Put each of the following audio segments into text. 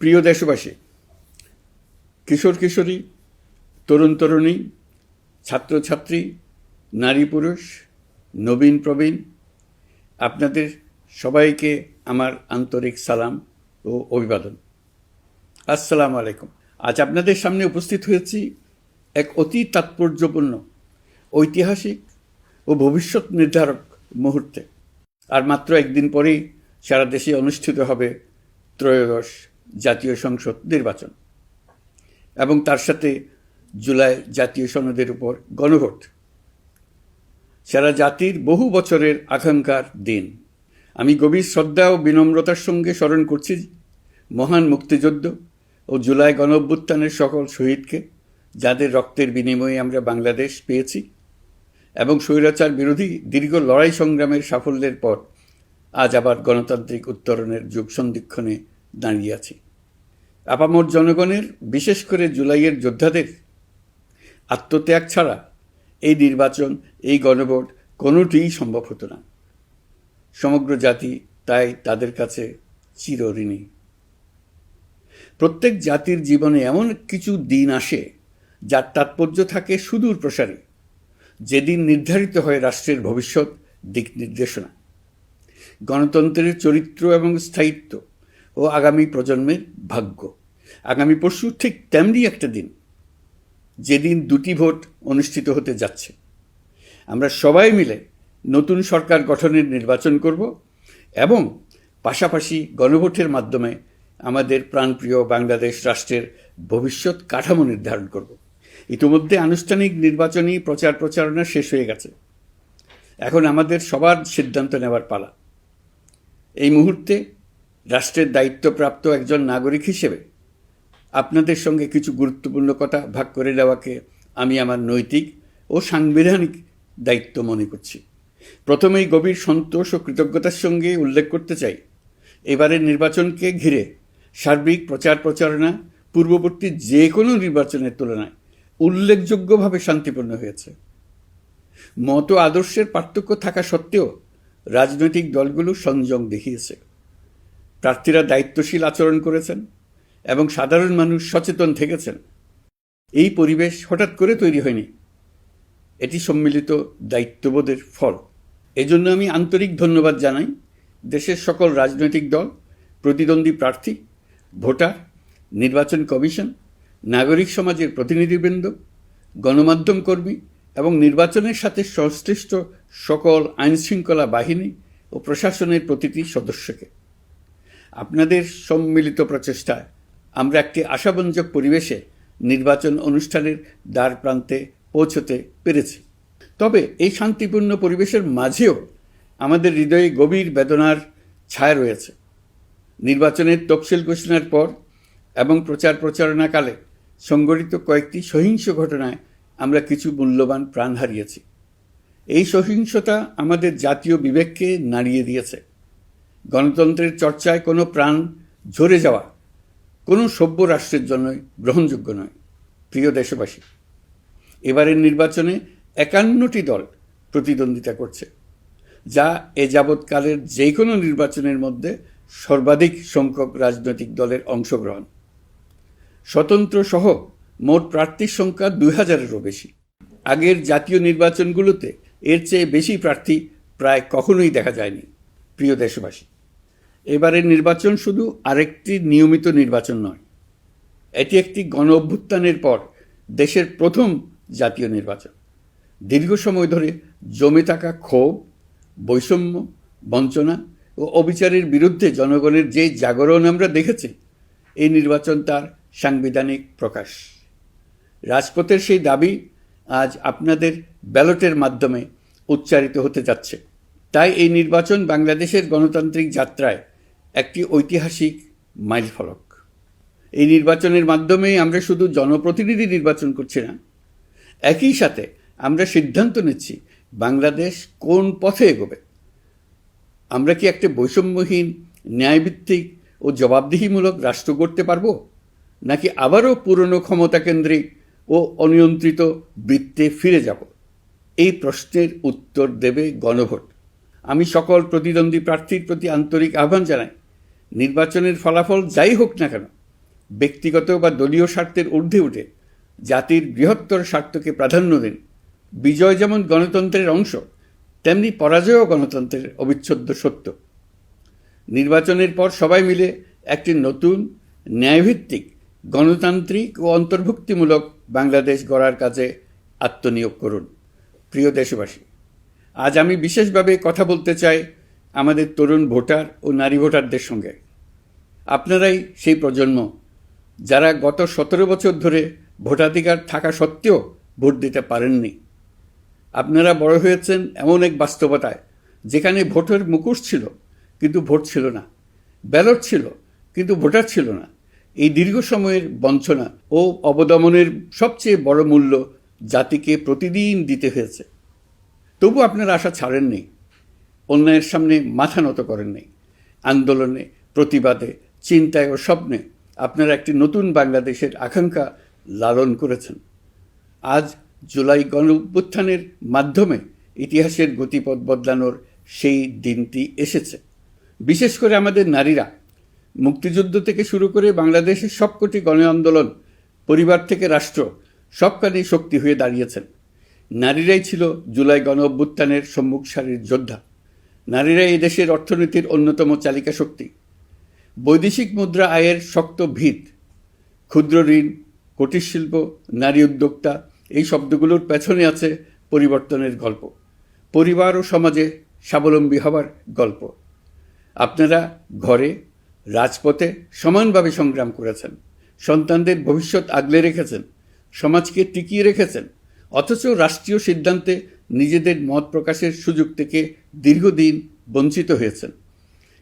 প্রিয় দেশবাসী, কিশোর কিশোরী, তরুণ তরুণী, ছাত্রছাত্রী, নারী পুরুষ, নবীন প্রবীণ, আপনাদের সবাইকে আমার আন্তরিক সালাম ও অভিবাদন। আসসালামু আলাইকুম। আজ আপনাদের সামনে উপস্থিত হয়েছি এক অতি তাৎপর্যপূর্ণ, ঐতিহাসিক ও ভবিষ্যৎ নির্ধারক মুহূর্তে। আর মাত্র একদিন পরেই সারা দেশে অনুষ্ঠিত হবে ত্রয়োদশ জাতীয় সংসদ নির্বাচন এবং তার সাথে জুলাই জাতীয় সনদের উপর গণভোট। সারা জাতির বহু বছরের আকাঙ্ক্ষার দিন। আমি গভীর শ্রদ্ধা ও বিনম্রতার সঙ্গে স্মরণ করছি মহান মুক্তিযুদ্ধ ও জুলাই গণঅভ্যুত্থানের সকল শহীদকে, যাদের রক্তের বিনিময়ে আমরা বাংলাদেশ পেয়েছি এবং স্বৈরাচার বিরোধী দীর্ঘ লড়াই সংগ্রামের সাফল্যের পর আজ আবার গণতান্ত্রিক উত্তরণের যুগ সন্ধিক্ষণে দাঁড়িয়ে আছি। আপামর জনগণের, বিশেষ করে জুলাইয়ের যোদ্ধাদের আত্মত্যাগ ছাড়া এই নির্বাচন, এই গণভোট কোনোটিই সম্ভব হতো না। সমগ্র জাতি তাই তাদের কাছে চিরঋণী। প্রত্যেক জাতির জীবনে এমন কিছু দিন আসে যার তাৎপর্য থাকে সুদূর প্রসারী, যেদিন নির্ধারিত হয় রাষ্ট্রের ভবিষ্যৎ দিক নির্দেশনা, গণতন্ত্রের চরিত্র এবং স্থায়িত্ব ও আগামী প্রজন্মের ভাগ্য। আগামী পরশু ঠিক তেমনি একটা দিন, যেদিন দুটি ভোট অনুষ্ঠিত হতে যাচ্ছে। আমরা সবাই মিলে নতুন সরকার গঠনের নির্বাচন করব এবং পাশাপাশি গণভোটের মাধ্যমে আমাদের প্রাণপ্রিয় বাংলাদেশ রাষ্ট্রের ভবিষ্যৎ কাঠামো নির্ধারণ করব। ইতিমধ্যে আনুষ্ঠানিক নির্বাচনী প্রচার প্রচারণা শেষ হয়ে গেছে। এখন আমাদের সবার সিদ্ধান্ত নেওয়ার পালা। এই মুহূর্তে রাষ্ট্রের দায়িত্বপ্রাপ্ত একজন নাগরিক হিসেবে আপনাদের সঙ্গে কিছু গুরুত্বপূর্ণ কথা ভাগ করে নেওয়াকে আমি আমার নৈতিক ও সাংবিধানিক দায়িত্ব মনে করছি। প্রথমেই গভীর সন্তোষ ও কৃতজ্ঞতার সঙ্গে উল্লেখ করতে চাই, এবারের নির্বাচনকে ঘিরে সার্বিক প্রচার প্রচারণা পূর্ববর্তী যে কোনো নির্বাচনের তুলনায় উল্লেখযোগ্যভাবে শান্তিপূর্ণ হয়েছে। মত আদর্শের পার্থক্য থাকা সত্ত্বেও রাজনৈতিক দলগুলো সংযম দেখিয়েছে। প্রার্থীরা দায়িত্বশীল আচরণ করেছেন এবং সাধারণ মানুষ সচেতন থেকেছেন। এই পরিবেশ হঠাৎ করে তৈরি হয়নি, এটি সম্মিলিত দায়িত্ববোধের ফল। এজন্য আমি আন্তরিক ধন্যবাদ জানাই দেশের সকল রাজনৈতিক দল, প্রতিদ্বন্দ্বী প্রার্থী, ভোটার, নির্বাচন কমিশন, নাগরিক সমাজের প্রতিনিধিবৃন্দ, গণমাধ্যম কর্মী এবং নির্বাচনের সাথে সংশ্লিষ্ট সকল আইনশৃঙ্খলা বাহিনী ও প্রশাসনের প্রতিটি সদস্যকে। আপনাদের সম্মিলিত প্রচেষ্টায় আমরা একটি আশাব্যঞ্জক পরিবেশে নির্বাচন অনুষ্ঠানের দ্বার প্রান্তে পৌঁছতে পেরেছি। তবে এই শান্তিপূর্ণ পরিবেশের মাঝেও আমাদের হৃদয়ে গভীর বেদনার ছায়া রয়েছে। নির্বাচনের তফসিল ঘোষণার পর এবং প্রচার প্রচারণাকালে সংঘটিত কয়েকটি সহিংস ঘটনায় আমরা কিছু মূল্যবান প্রাণ হারিয়েছি। এই সহিংসতা আমাদের জাতীয় বিবেককে নাড়িয়ে দিয়েছে। গণতন্ত্রের চর্চায় কোনো প্রাণ ঝরে যাওয়া কোনো সভ্য রাষ্ট্রের জন্যই গ্রহণযোগ্য নয়। প্রিয় দেশবাসী, এবারের নির্বাচনে 51টি দল প্রতিদ্বন্দ্বিতা করছে, যা এ যাবৎকালের যে কোনো নির্বাচনের মধ্যে সর্বাধিক সংখ্যক রাজনৈতিক দলের অংশগ্রহণ। স্বতন্ত্র সহ মোট প্রার্থীর সংখ্যা 2000-এরও বেশি। আগের জাতীয় নির্বাচনগুলোতে এর চেয়ে বেশি প্রার্থী প্রায় কখনোই দেখা যায়নি। প্রিয় দেশবাসী, এবারের নির্বাচন শুধু আরেকটি নিয়মিত নির্বাচন নয়, এটি একটি গণ অভ্যুত্থানের পর দেশের প্রথম জাতীয় নির্বাচন। দীর্ঘ সময় ধরে জমে থাকা ক্ষোভ, বৈষম্য, বঞ্চনা ও অবিচারের বিরুদ্ধে জনগণের যে জাগরণ আমরা দেখেছি, এই নির্বাচন তার সাংবিধানিক প্রকাশ। রাজপথের সেই দাবি আজ আপনাদের ব্যালটের মাধ্যমে উচ্চারিত হতে যাচ্ছে। তাই এই নির্বাচন বাংলাদেশের গণতান্ত্রিক যাত্রায় একটি ঐতিহাসিক মাইলফলক। এই নির্বাচনের মাধ্যমে আমরা শুধু জনপ্রতিনিধি নির্বাচন করছি না, একই সাথে আমরা সিদ্ধান্ত নিচ্ছি বাংলাদেশ কোন পথে এগোবে। আমরা কি একটা বৈষম্যহীন, ন্যায়ভিত্তিক ও জবাবদিহিমূলক রাষ্ট্র গড়তে পারব, নাকি আবারও পুরনো ক্ষমতাকেন্দ্রিক ও অনিয়ন্ত্রিত বৃত্তে ফিরে যাব? এই প্রশ্নের উত্তর দেবে গণভোট। আমি সকল প্রতিদ্বন্দ্বী প্রার্থীর প্রতি আন্তরিক আহ্বান জানাই, নির্বাচনের ফলাফল যাই হোক না কেন, ব্যক্তিগত বা দলীয় স্বার্থের ঊর্ধ্বে উঠে জাতির বৃহত্তর স্বার্থকে প্রাধান্য দিন। বিজয় যেমন গণতন্ত্রের অংশ, তেমনি পরাজয়ও গণতন্ত্রের অবিচ্ছেদ্য সত্য। নির্বাচনের পর সবাই মিলে একটি নতুন ন্যায়ভিত্তিক গণতান্ত্রিক ও অন্তর্ভুক্তিমূলক বাংলাদেশ গড়ার কাজে আত্মনিয়োগ করুন। প্রিয় দেশবাসী, আজ আমি বিশেষভাবে কথা বলতে চাই আমাদের তরুণ ভোটার ও নারী ভোটারদের সঙ্গে। আপনারাই সেই প্রজন্ম যারা গত 17 বছর ধরে ভোটাধিকার থাকা সত্ত্বেও ভোট দিতে পারেননি। আপনারা বড় হয়েছেন এমন এক বাস্তবতায় যেখানে ভোটের মুখোশ ছিল কিন্তু ভোট ছিল না, ব্যালট ছিল কিন্তু ভোটার ছিল না। এই দীর্ঘ সময়ের বঞ্চনা ও অবদমনের সবচেয়ে বড় মূল্য জাতিকে প্রতিদিন দিতে হয়েছে। তবু আপনারা আশা ছাড়েননি, অন্যায়ের সামনে মাথা নত করেননি। আন্দোলনে, প্রতিবাদে, চিন্তায় ও স্বপ্নে আপনারা একটি নতুন বাংলাদেশের আকাঙ্ক্ষা লালন করেছেন। আজ জুলাই গণঅভ্যুত্থানের মাধ্যমে ইতিহাসের গতিপথ বদলানোর সেই দিনটি এসেছে। বিশেষ করে আমাদের নারীরা মুক্তিযুদ্ধ থেকে শুরু করে বাংলাদেশের সবকটি গণ আন্দোলন, পরিবার থেকে রাষ্ট্র, সবখানেই শক্তি হয়ে দাঁড়িয়েছেন। নারীরাই ছিল জুলাই গণঅভ্যুত্থানের সম্মুখ সারির যোদ্ধা। নারীরাই এই দেশের অর্থনীতির অন্যতম চালিকা শক্তি। বৈদেশিক মুদ্রা আয়ের শক্ত ভিত, ক্ষুদ্র ঋণ, কুটির শিল্প, নারী উদ্যোক্তা, এই শব্দগুলোর পেছনে আছে পরিবর্তনের গল্প, পরিবার ও সমাজে স্বাবলম্বী হবার গল্প। আপনারা ঘরে, রাজপথে সমানভাবে সংগ্রাম করেছেন, সন্তানদের ভবিষ্যৎ আগলে রেখেছেন, সমাজকে টিকিয়ে রেখেছেন, অথচ রাষ্ট্রীয় সিদ্ধান্তে নিজেদের মত প্রকাশের সুযোগ থেকে দীর্ঘদিন বঞ্চিত হয়েছেন।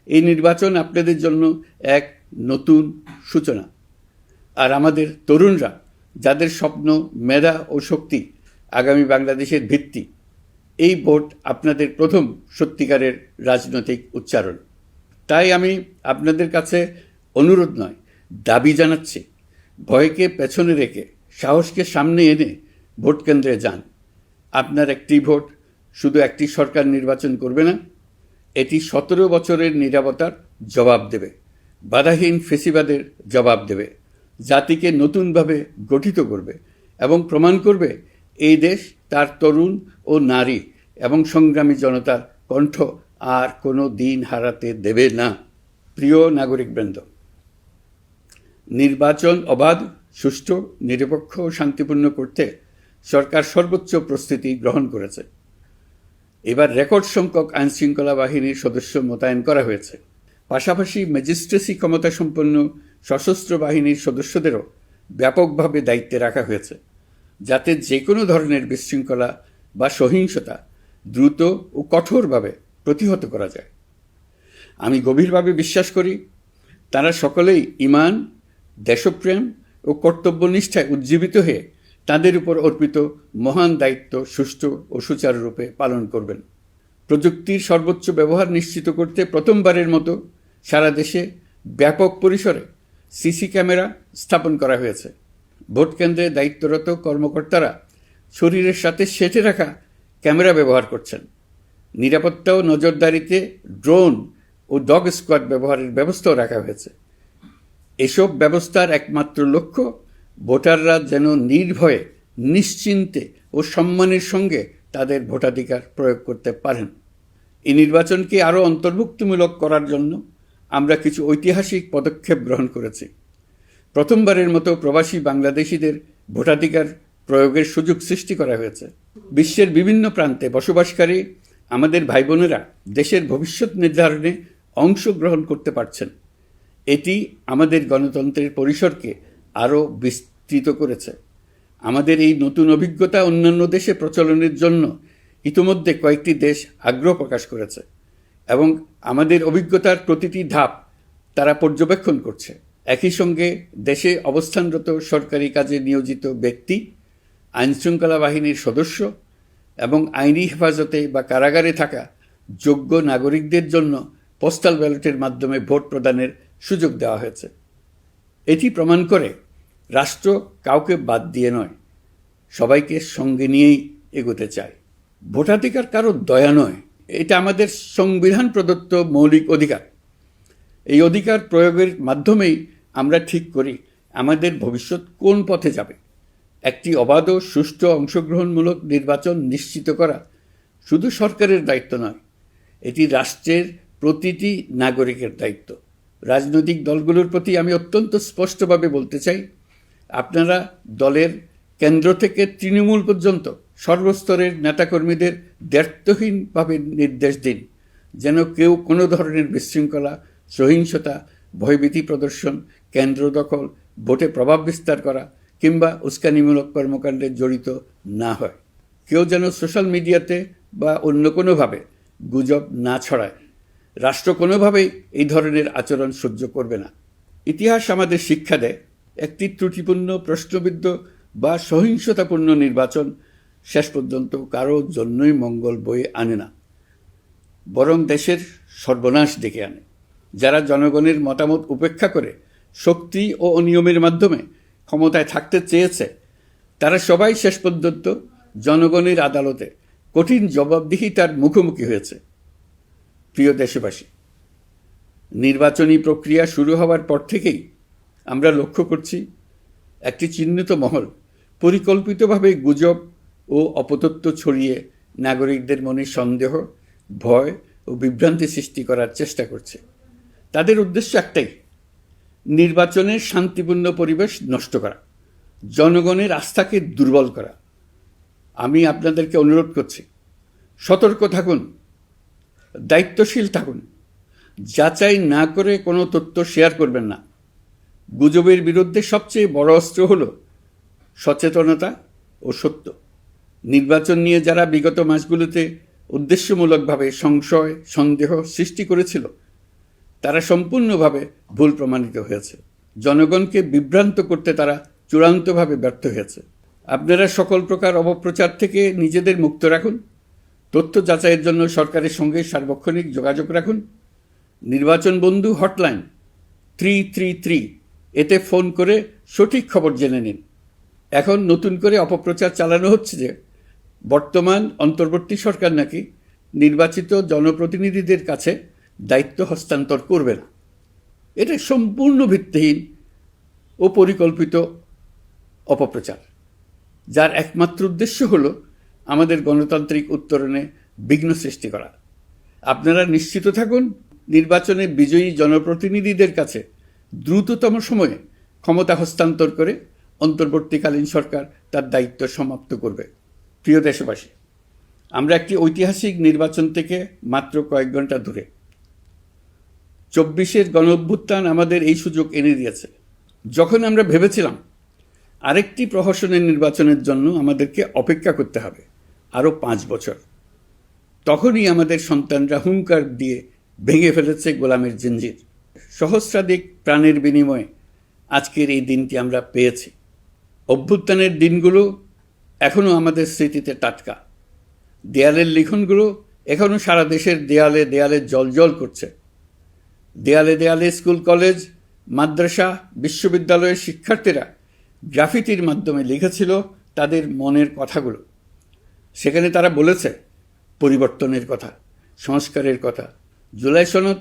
এই নির্বাচন আপনাদের জন্য এক নতুন সূচনা। আর আমাদের তরুণরা, যাদের স্বপ্ন, মেধা ও শক্তি আগামী বাংলাদেশের ভিত্তি, এই ভোট আপনাদের প্রথম সত্যিকারের রাজনৈতিক উচ্চারণ। তাই আমি আপনাদের কাছে অনুরোধ নয়, দাবি জানাচ্ছি, ভয়কে পেছনে রেখে সাহসকে সামনে এনে ভোট কেন্দ্রে যান। আপনার একটি ভোট শুধু একটি সরকার নির্বাচন করবে না, এটি 17 বছরের নীরবতার জবাব দেবে, বাধাহীন ফেসিবাদের জবাব দেবে, জাতিকে নতুনভাবে গঠিত করবে এবং প্রমাণ করবে এই দেশ তার তরুণ ও নারী এবং সংগ্রামী জনতার কণ্ঠ আর কোনো দিন হারাতে দেবে না। প্রিয় নাগরিকবৃন্দ, নির্বাচন অবাধ, সুষ্ঠু, নিরপেক্ষ ও শান্তিপূর্ণ করতে সরকার সর্বোচ্চ প্রস্তুতি গ্রহণ করেছে। এবার রেকর্ড সংখ্যক আইনশৃঙ্খলা বাহিনীর সদস্য মোতায়েন করা হয়েছে। পাশাপাশি ম্যাজিস্ট্রেসি ক্ষমতাসম্পন্ন সশস্ত্র বাহিনীর সদস্যদেরও ব্যাপকভাবে দায়িত্বে রাখা হয়েছে, যাতে যে কোনো ধরনের বিশৃঙ্খলা বা সহিংসতা দ্রুত ও কঠোরভাবে প্রতিহত করা যায়। আমি গভীরভাবে বিশ্বাস করি তারা সকলেই ঈমান, দেশপ্রেম ও কর্তব্যনিষ্ঠায় উজ্জীবিত হয়ে তাদের উপর অর্পিত মহান দায়িত্ব সুষ্ঠু ও সুচারুরূপে পালন করবেন। প্রযুক্তির সর্বোচ্চ ব্যবহার নিশ্চিত করতে প্রথমবারের মতো সারা দেশে ব্যাপক পরিসরে সিসি ক্যামেরা স্থাপন করা হয়েছে। ভোট কেন্দ্রে দায়িত্বরত কর্মকর্তারা শরীরের সাথে সেটে রাখা ক্যামেরা ব্যবহার করছেন। নিরাপত্তা ও নজরদারিতে ড্রোন ও ডগ স্কোয়াড ব্যবহারের ব্যবস্থাও রাখা হয়েছে। এসব ব্যবস্থার একমাত্র লক্ষ্য ভোটাররা যেন নির্ভয়ে, নিশ্চিন্তে ও সম্মানের সঙ্গে তাদের ভোটাধিকার প্রয়োগ করতে পারেন। এই নির্বাচনকে আরও অন্তর্ভুক্তিমূলক করার জন্য আমরা কিছু ঐতিহাসিক পদক্ষেপ গ্রহণ করেছি। প্রথমবারের মতো প্রবাসী বাংলাদেশিদের ভোটাধিকার প্রয়োগের সুযোগ সৃষ্টি করা হয়েছে। বিশ্বের বিভিন্ন প্রান্তে বসবাসকারী আমাদের ভাই বোনেরা দেশের ভবিষ্যৎ নির্ধারণে অংশগ্রহণ করতে পারছেন। এটি আমাদের গণতন্ত্রের পরিসরকে আরও বিস্তৃত করেছে। আমাদের এই নতুন অভিজ্ঞতা অন্যান্য দেশে প্রচলনের জন্য ইতিমধ্যে কয়েকটি দেশ আগ্রহ প্রকাশ করেছে এবং আমাদের অভিজ্ঞতার প্রতিটি ধাপ তারা পর্যবেক্ষণ করছে। একই সঙ্গে দেশে অবস্থানরত সরকারি কাজে নিয়োজিত ব্যক্তি, আইনশৃঙ্খলা বাহিনীর সদস্য এবং আইনি হেফাজতে বা কারাগারে থাকা যোগ্য নাগরিকদের জন্য পোস্টাল ব্যালটের মাধ্যমে ভোট প্রদানের সুযোগ দেওয়া হয়েছে। এটি প্রমাণ করে রাষ্ট্র কাউকে বাদ দিয়ে নয়, সবাইকে সঙ্গে নিয়েই এগোতে চায়। ভোটাধিকার কারো দয়া নয়, এটা আমাদের সংবিধান প্রদত্ত মৌলিক অধিকার। এই অধিকার প্রয়োগের মাধ্যমেই আমরা ঠিক করি আমাদের ভবিষ্যৎ কোন পথে যাবে। একটি অবাধ ও সুষ্ঠু অংশগ্রহণমূলক নির্বাচন নিশ্চিত করা শুধু সরকারের দায়িত্ব নয়, এটি রাষ্ট্রের প্রতিটি নাগরিকের দায়িত্ব। রাজনৈতিক দলগুলোর প্রতি আমি অত্যন্ত স্পষ্টভাবে বলতে চাই, আপনারা দলের কেন্দ্র থেকে তৃণমূল পর্যন্ত সর্বস্তরের নেতাকর্মীদের দ্ব্যর্থহীনভাবে নির্দেশ দিন যেন কেউ কোনো ধরনের বিশৃঙ্খলা, সহিংসতা, ভয়ভীতি প্রদর্শন, কেন্দ্র দখল, ভোটে প্রভাব বিস্তার করা কিংবা উস্কানিমূলক কর্মকাণ্ডে জড়িত না হয়। কেউ যেন সোশ্যাল মিডিয়াতে বা অন্য কোনোভাবে গুজব না ছড়ায়। রাষ্ট্র কোনোভাবেই এই ধরনের আচরণ সহ্য করবে না। ইতিহাস আমাদের শিক্ষা দেয়, একটি ত্রুটিপূর্ণ, প্রশ্নবিদ্ধ বা সহিংসতাপূর্ণ নির্বাচন শেষ পর্যন্ত কারো জন্যই মঙ্গল বয়ে আনে না, বরং দেশের সর্বনাশ ডেকে আনে। যারা জনগণের মতামত উপেক্ষা করে শক্তি ও অনিয়মের মাধ্যমে ক্ষমতায় থাকতে চেয়েছে, তারা সবাই শেষ পর্যন্ত জনগণের আদালতে কঠিন জবাবদিহিতার মুখোমুখি হয়েছে। প্রিয় দেশবাসী, নির্বাচনী প্রক্রিয়া শুরু হওয়ার পর থেকেই আমরা লক্ষ্য করছি একটি চিহ্নিত মহল পরিকল্পিতভাবে গুজব ও অপতথ্য ছড়িয়ে নাগরিকদের মনে সন্দেহ, ভয় ও বিভ্রান্তি সৃষ্টি করার চেষ্টা করছে। তাদের উদ্দেশ্য একটাই, নির্বাচনের শান্তিপূর্ণ পরিবেশ নষ্ট করা, জনগণের আস্থাকে দুর্বল করা। আমি আপনাদেরকে অনুরোধ করছি, সতর্ক থাকুন, দায়িত্বশীল থাকুন, যাচাই না করে কোনো তথ্য শেয়ার করবেন না। গুজবের বিরুদ্ধে সবচেয়ে বড় অস্ত্র হল সচেতনতা ও সত্য। নির্বাচন নিয়ে যারা বিগত মাসগুলোতে উদ্দেশ্যমূলকভাবে সংশয়, সন্দেহ সৃষ্টি করেছিল, তারা সম্পূর্ণভাবে ভুল প্রমাণিত হয়েছে। জনগণকে বিভ্রান্ত করতে তারা চূড়ান্তভাবে ব্যর্থ হয়েছে। আপনারা সকল প্রকার অপপ্রচার থেকে নিজেদের মুক্ত রাখুন। তথ্য যাচাইয়ের জন্য সরকারের সঙ্গে সার্বক্ষণিক যোগাযোগ রাখুন। নির্বাচন বন্ধু হটলাইন 333 এতে ফোন করে সঠিক খবর জেনে নিন। এখন নতুন করে অপপ্রচার চালানো হচ্ছে যে বর্তমান অন্তর্বর্তী সরকার নাকি নির্বাচিত জনপ্রতিনিধিদের কাছে দায়িত্ব হস্তান্তর করবে না। এটা সম্পূর্ণ ভিত্তিহীন ও পরিকল্পিত অপপ্রচার, যার একমাত্র উদ্দেশ্য হল আমাদের গণতান্ত্রিক উত্তরণে বিঘ্ন সৃষ্টি করা। আপনারা নিশ্চিত থাকুন, নির্বাচনে বিজয়ী জনপ্রতিনিধিদের কাছে দ্রুততম সময়ে ক্ষমতা হস্তান্তর করে অন্তর্বর্তীকালীন সরকার তার দায়িত্ব সমাপ্ত করবে। প্রিয় দেশবাসী, আমরা একটি ঐতিহাসিক নির্বাচন থেকে মাত্র কয়েক ঘন্টা দূরে। 24-এর গণঅভ্যুত্থান আমাদের এই সুযোগ এনে দিয়েছে। যখন আমরা ভেবেছিলাম আরেকটি প্রহসনের নির্বাচনের জন্য আমাদেরকে অপেক্ষা করতে হবে আরও 5 বছর, তখনই আমাদের সন্তানরা হুঙ্কার দিয়ে ভেঙে ফেলেছে গোলামের জিঞ্জির। সহস্রাধিক প্রাণের বিনিময়ে আজকের এই দিনটি আমরা পেয়েছি। অভ্যুত্থানের দিনগুলো এখনও আমাদের স্মৃতিতে টাটকা। দেয়ালের লিখনগুলো এখনও সারা দেশের দেয়ালে দেয়ালে জ্বলজ্বল করছে। দেয়ালে দেয়ালে স্কুল, কলেজ, মাদ্রাসা, বিশ্ববিদ্যালয়ের শিক্ষার্থীরা গ্রাফিতির মাধ্যমে লিখেছিল তাদের মনের কথাগুলো। সেখানে তারা বলেছে পরিবর্তনের কথা, সংস্কারের কথা। জুলাই সনদ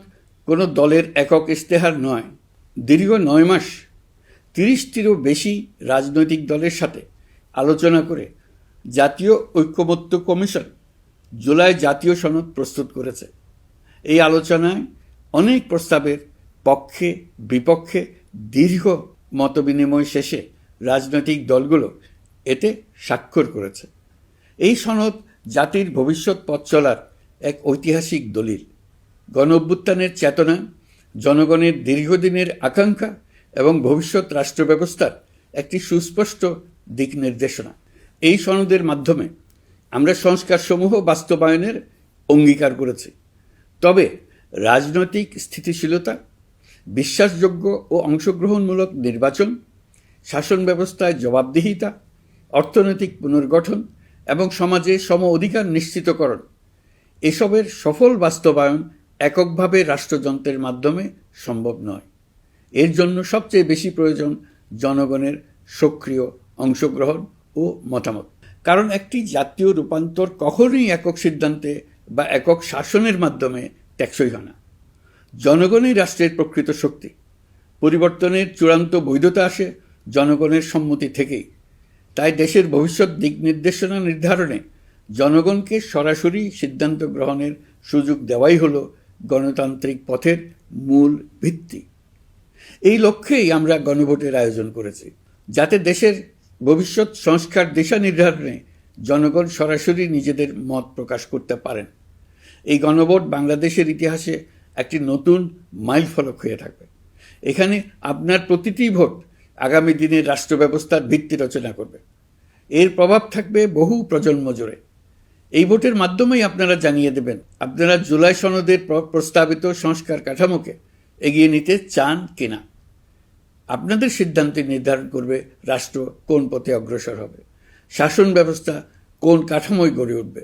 কোনো দলের একক ইশতেহার নয়। দীর্ঘ 9 মাস 30টিরও বেশি রাজনৈতিক দলের সাথে আলোচনা করে জাতীয় ঐক্যমত্য কমিশন জুলাই জাতীয় সনদ প্রস্তুত করেছে। এই আলোচনায় অনেক প্রস্তাবের পক্ষে বিপক্ষে দীর্ঘ মতবিনিময় শেষে রাজনৈতিক দলগুলো এতে স্বাক্ষর করেছে। এই সনদ জাতির ভবিষ্যৎ পথ চলার এক ঐতিহাসিক দলিল, গণঅভ্যুত্থানের চেতনা, জনগণের দীর্ঘদিনের আকাঙ্ক্ষা এবং ভবিষ্যৎ রাষ্ট্র ব্যবস্থার একটি সুস্পষ্ট দিক নির্দেশনা। এই সনদের মাধ্যমে আমরা সংস্কারসমূহ বাস্তবায়নের অঙ্গীকার করেছি। তবে রাজনৈতিক স্থিতিশীলতা, বিশ্বাসযোগ্য ও অংশগ্রহণমূলক নির্বাচন, শাসন ব্যবস্থায় জবাবদিহিতা, অর্থনৈতিক পুনর্গঠন এবং সমাজে সম অধিকার নিশ্চিতকরণ, এসবের সফল বাস্তবায়ন এককভাবে রাষ্ট্রযন্ত্রের মাধ্যমে সম্ভব নয়। এর জন্য সবচেয়ে বেশি প্রয়োজন জনগণের সক্রিয় অংশগ্রহণ ও মতামত। কারণ একটি জাতীয় রূপান্তর কখনোই একক সিদ্ধান্তে বা একক শাসনের মাধ্যমে টেকসই হয় না। জনগণই রাষ্ট্রের প্রকৃত শক্তি। পরিবর্তনের চূড়ান্ত বৈধতা আসে জনগণের সম্মতি থেকেই। তাই দেশের ভবিষ্যৎ দিক নির্দেশনা নির্ধারণে জনগণকে সরাসরি সিদ্ধান্ত গ্রহণের সুযোগ দেওয়াই হলো গণতান্ত্রিক পথের মূল ভিত্তি। এই লক্ষ্যেই আমরা গণভোটের আয়োজন করেছি, যাতে দেশের ভবিষ্যৎ সংস্কার দিশা নির্ধারণে জনগণ সরাসরি নিজেদের মত প্রকাশ করতে পারেন। এই গণভোট বাংলাদেশের ইতিহাসে একটি নতুন মাইলফলক হয়ে থাকবে। এখানে আপনার প্রতিটি ভোট আগামী দিনের রাষ্ট্র ব্যবস্থার ভিত্তি রচনা করবে। এর প্রভাব থাকবে বহু প্রজন্ম জুড়ে। এই ভোটের মাধ্যমেই আপনারা জানিয়ে দেবেন আপনারা জুলাই সনদের প্রস্তাবিত সংস্কার কাঠামোকে এগিয়ে নিতে চান কিনা। আপনাদের সিদ্ধান্তে নির্ধারণ করবে রাষ্ট্র কোন পথে অগ্রসর হবে, শাসন ব্যবস্থা কোন কাঠামোয় গড়ে উঠবে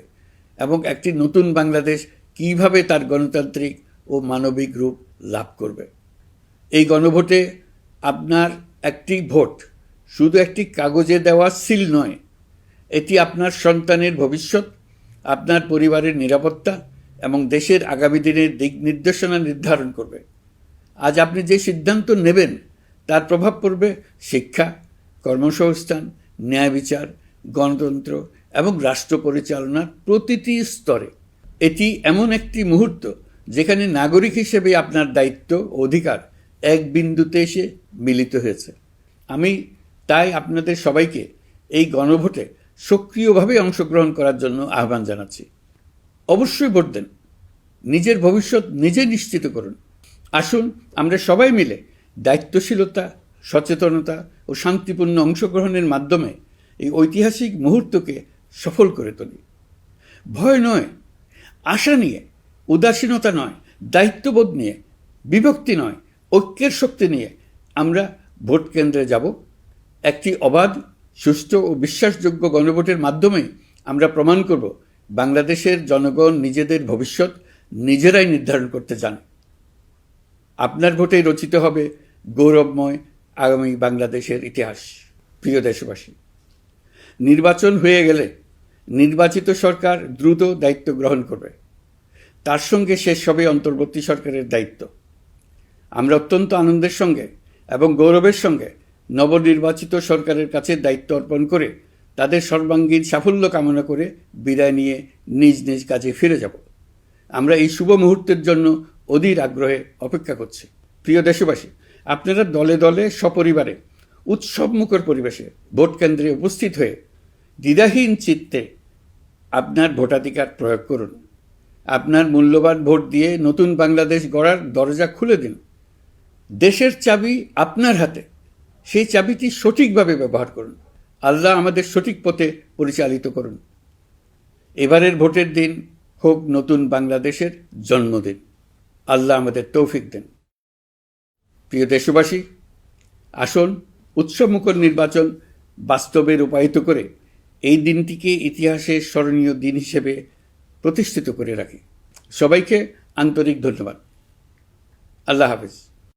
এবং একটি নতুন বাংলাদেশ কিভাবে তার গণতান্ত্রিক ও মানবিক রূপ লাভ করবে। এই গণভোটে আপনার একটি ভোট শুধু একটি কাগজে দেওয়া সিল নয়, এটি আপনার সন্তানের ভবিষ্যৎ, আপনার পরিবারের নিরাপত্তা এবং দেশের আগামী দিনের দিক নির্দেশনা নির্ধারণ করবে। আজ আপনি যে সিদ্ধান্ত নেবেন তার প্রভাব পড়বে শিক্ষা, কর্মসংস্থান, ন্যায় বিচার, গণতন্ত্র এবং রাষ্ট্র পরিচালনার প্রতিটি স্তরে। এটি এমন একটি মুহূর্ত যেখানে নাগরিক হিসেবে আপনার দায়িত্ব ও অধিকার এক বিন্দুতে এসে মিলিত হয়েছে। আমি তাই আপনাদের সবাইকে এই গণভোটে সক্রিয়ভাবে অংশগ্রহণ করার জন্য আহ্বান জানাচ্ছি। অবশ্যই ভোট দেন, নিজের ভবিষ্যৎ নিজে নিশ্চিত করুন। আসুন আমরা সবাই মিলে দায়িত্বশীলতা, সচেতনতা ও শান্তিপূর্ণ অংশগ্রহণের মাধ্যমে এই ঐতিহাসিক মুহূর্তকে সফল করে তুলি। ভয় নয়, আশা নিয়ে, উদাসীনতা নয়, দায়িত্ববোধ নিয়ে, বিভক্তি নয়, ঐক্যের শক্তি নিয়ে আমরা ভোট কেন্দ্রে যাব। একটি অবাধ, সুষ্ঠু ও বিশ্বাসযোগ্য গণভোটের মাধ্যমে আমরা প্রমাণ করব বাংলাদেশের জনগণ নিজেদের ভবিষ্যৎ নিজেরাই নির্ধারণ করতে জানে। আপনার ভোটেই রচিত হবে গৌরবময় আগামী বাংলাদেশের ইতিহাস। প্রিয় দেশবাসী, নির্বাচন হয়ে গেলে নির্বাচিত সরকার দ্রুত দায়িত্ব গ্রহণ করবে। তার সঙ্গে শেষ হবে অন্তর্বর্তী সরকারের দায়িত্ব। আমরা অত্যন্ত আনন্দের সঙ্গে এবং গৌরবের সঙ্গে নবনির্বাচিত সরকারের কাছে দায়িত্ব অর্পণ করে তাদের সর্বাঙ্গীন সাফল্য কামনা করে বিদায় নিয়ে নিজ নিজ কাজে ফিরে যাব। আমরা এই শুভ মুহূর্তের জন্য অধীর আগ্রহে অপেক্ষা করছি। প্রিয় দেশবাসী, আপনারা দলে দলে সপরিবারে উৎসবমুখর পরিবেশে ভোট কেন্দ্রে উপস্থিত হয়ে দ্বিধাহীন চিত্তে আপনার ভোটাধিকার প্রয়োগ করুন। আপনার মূল্যবান ভোট দিয়ে নতুন বাংলাদেশ গড়ার দরজা খুলে দিন। দেশের চাবি আপনার হাতে, সেই চাবিটি সঠিকভাবে ব্যবহার করুন। আল্লাহ আমাদের সঠিক পথে পরিচালিত করুন। এবারের ভোটের দিন হোক নতুন বাংলাদেশের জন্মদিন। আল্লাহ আমাদের তৌফিক দেন। প্রিয় দেশবাসী, আসুন উৎসবমুখর নির্বাচন বাস্তবে রূপায়িত করে এই দিনটিকে ইতিহাসের স্মরণীয় দিন হিসেবে প্রতিষ্ঠিত করে রাখি। সবাইকে আন্তরিক ধন্যবাদ। আল্লাহ হাফেজ।